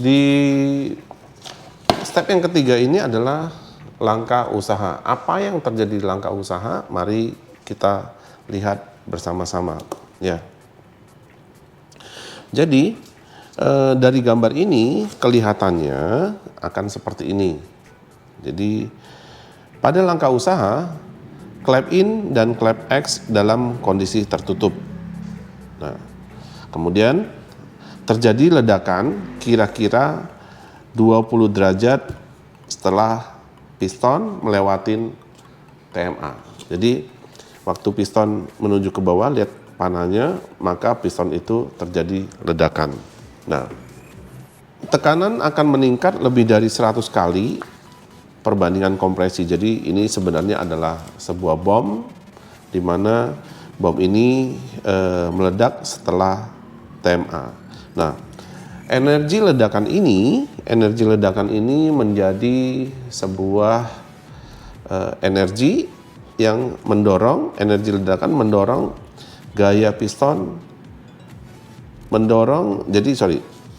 Di step yang ketiga ini adalah langkah usaha. Apa yang terjadi di langkah usaha? Mari kita lihat bersama-sama, ya. Jadi dari gambar ini kelihatannya akan seperti ini. Jadi pada langkah usaha, clap in dan clap X dalam kondisi tertutup. Nah, kemudian terjadi ledakan kira-kira 20 derajat setelah piston melewatin TMA. Jadi waktu piston menuju ke bawah, lihat panahnya, maka piston itu terjadi ledakan. Nah, tekanan akan meningkat lebih dari 100 kali perbandingan kompresi. Jadi ini sebenarnya adalah sebuah bom, di mana bom ini meledak setelah TMA. Nah, energi ledakan ini menjadi sebuah energi yang mendorong, energi ledakan mendorong gaya piston,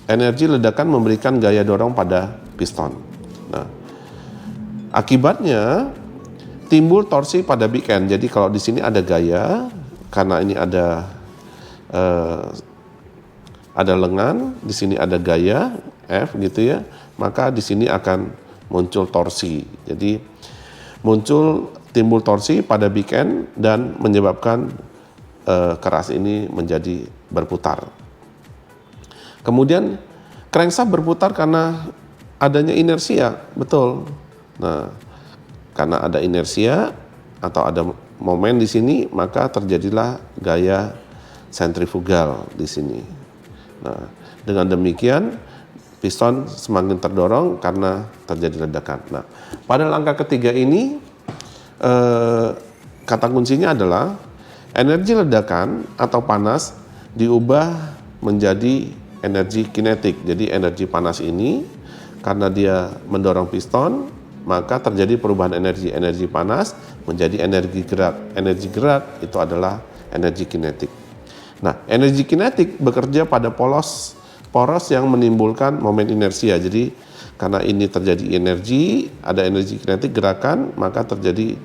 energi ledakan memberikan gaya dorong pada piston. Nah, akibatnya timbul torsi pada big end. Jadi kalau di sini ada gaya, karena ini ada lengan, di sini ada gaya F gitu ya, maka di sini akan muncul torsi. Jadi timbul torsi pada big end dan menyebabkan keras ini menjadi berputar. Kemudian crankshaft berputar karena adanya inersia, betul. Nah, karena ada inersia atau ada momen di sini, maka terjadilah gaya sentrifugal di sini. Nah, dengan demikian piston semakin terdorong karena terjadi ledakan. Nah, pada langkah ketiga ini kata kuncinya adalah energi ledakan atau panas diubah menjadi energi kinetik. Jadi energi panas ini karena dia mendorong piston, maka terjadi perubahan energi panas menjadi energi gerak. Energi gerak itu adalah energi kinetik. Nah, energi kinetik bekerja pada poros yang menimbulkan momen inersia. Jadi karena ini terjadi energi, ada energi kinetik gerakan, maka terjadi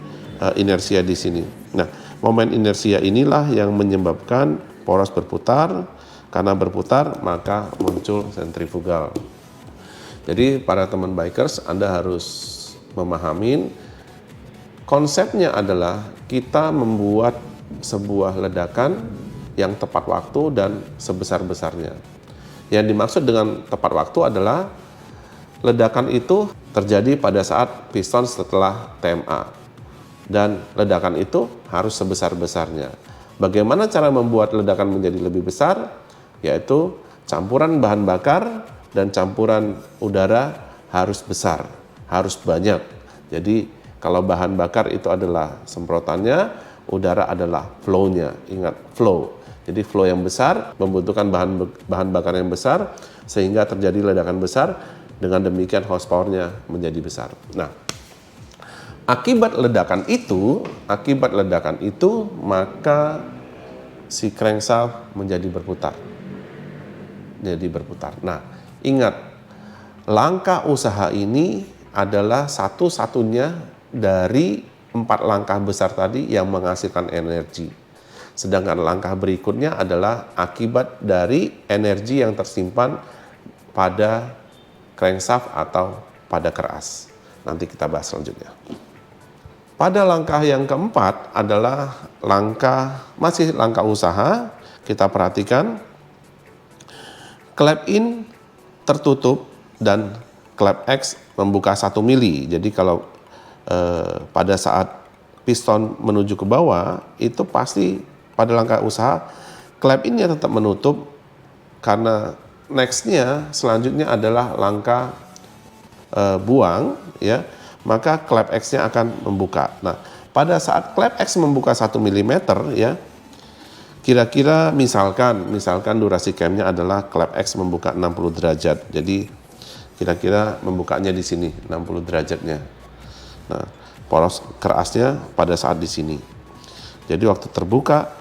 inersia di sini. Nah, momen inersia inilah yang menyebabkan poros berputar. Karena berputar, maka muncul sentrifugal. Jadi para teman bikers, Anda harus memahami konsepnya adalah kita membuat sebuah ledakan yang tepat waktu dan sebesar-besarnya. Yang dimaksud dengan tepat waktu adalah ledakan itu terjadi pada saat piston setelah TMA. Dan ledakan itu harus sebesar-besarnya. Bagaimana cara membuat ledakan menjadi lebih besar? Yaitu campuran bahan bakar dan campuran udara harus besar, harus banyak. Jadi kalau bahan bakar itu adalah semprotannya, udara adalah flow-nya. Ingat, flow. Jadi flow yang besar membutuhkan bahan bakar yang besar sehingga terjadi ledakan besar. Dengan demikian horsepower-nya menjadi besar. Nah, akibat ledakan itu maka si crankshaft menjadi berputar. Nah, ingat, langkah usaha ini adalah satu-satunya dari 4 langkah besar tadi yang menghasilkan energi. Sedangkan langkah berikutnya adalah akibat dari energi yang tersimpan pada crankshaft atau pada keras. Nanti kita bahas selanjutnya. Pada langkah yang keempat adalah masih langkah usaha. Kita perhatikan clap in tertutup dan clap X membuka 1 mili. Jadi kalau pada saat piston menuju ke bawah, itu pasti pada langkah usaha clap in-nya tetap menutup karena selanjutnya adalah langkah buang, ya, maka clap X-nya akan membuka. Nah, pada saat clap X membuka 1 mm, ya, kira-kira misalkan durasi cam-nya adalah clap X membuka 60 derajat. Jadi kira-kira membukanya di sini 60 derajatnya. Nah, poros kerasnya pada saat di sini. Jadi waktu terbuka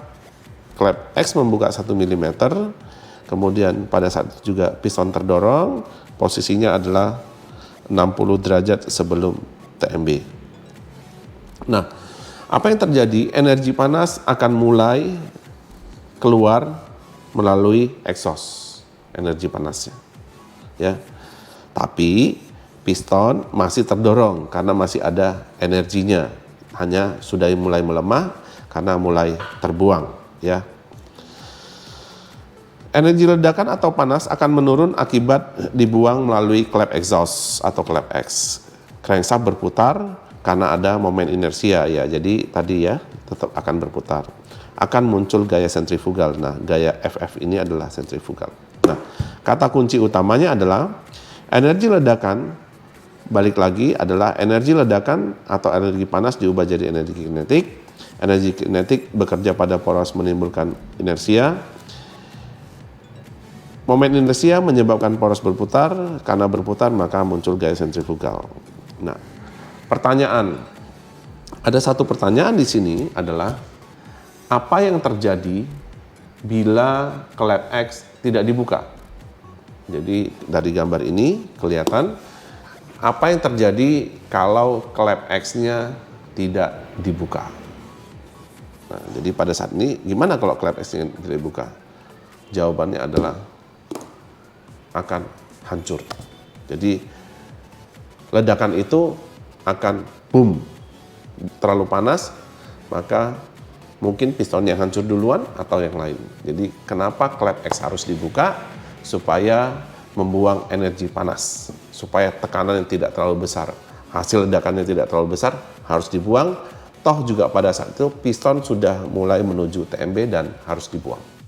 clap X membuka 1 mm, kemudian pada saat juga piston terdorong, posisinya adalah 60 derajat sebelum TMB. Nah, apa yang terjadi? Energi panas akan mulai keluar melalui exhaust, energi panasnya. Ya. Tapi piston masih terdorong karena masih ada energinya. Hanya sudah mulai melemah karena mulai terbuang, ya. Energi ledakan atau panas akan menurun akibat dibuang melalui klep exhaust atau klep X. Crankshaft berputar karena ada momen inersia, ya. Jadi tadi ya tetap akan berputar. Akan muncul gaya sentrifugal. Nah, gaya FF ini adalah sentrifugal. Nah, kata kunci utamanya adalah energi ledakan, balik lagi, adalah energi ledakan atau energi panas diubah jadi energi kinetik. Energi kinetik bekerja pada poros menimbulkan inersia. Momen inersia menyebabkan poros berputar, karena berputar maka muncul gaya sentrifugal. Nah, ada satu pertanyaan di sini adalah, apa yang terjadi bila klep X tidak dibuka? Jadi dari gambar ini kelihatan apa yang terjadi kalau klep X-nya tidak dibuka. Nah, jadi pada saat ini gimana kalau klep X-nya tidak dibuka? Jawabannya adalah akan hancur. Jadi ledakan itu akan boom, terlalu panas, maka mungkin pistonnya hancur duluan atau yang lain. Jadi kenapa klep X harus dibuka? Supaya membuang energi panas, supaya tekanan yang tidak terlalu besar, hasil ledakannya tidak terlalu besar, harus dibuang. Toh juga pada saat itu piston sudah mulai menuju TMB dan harus dibuang.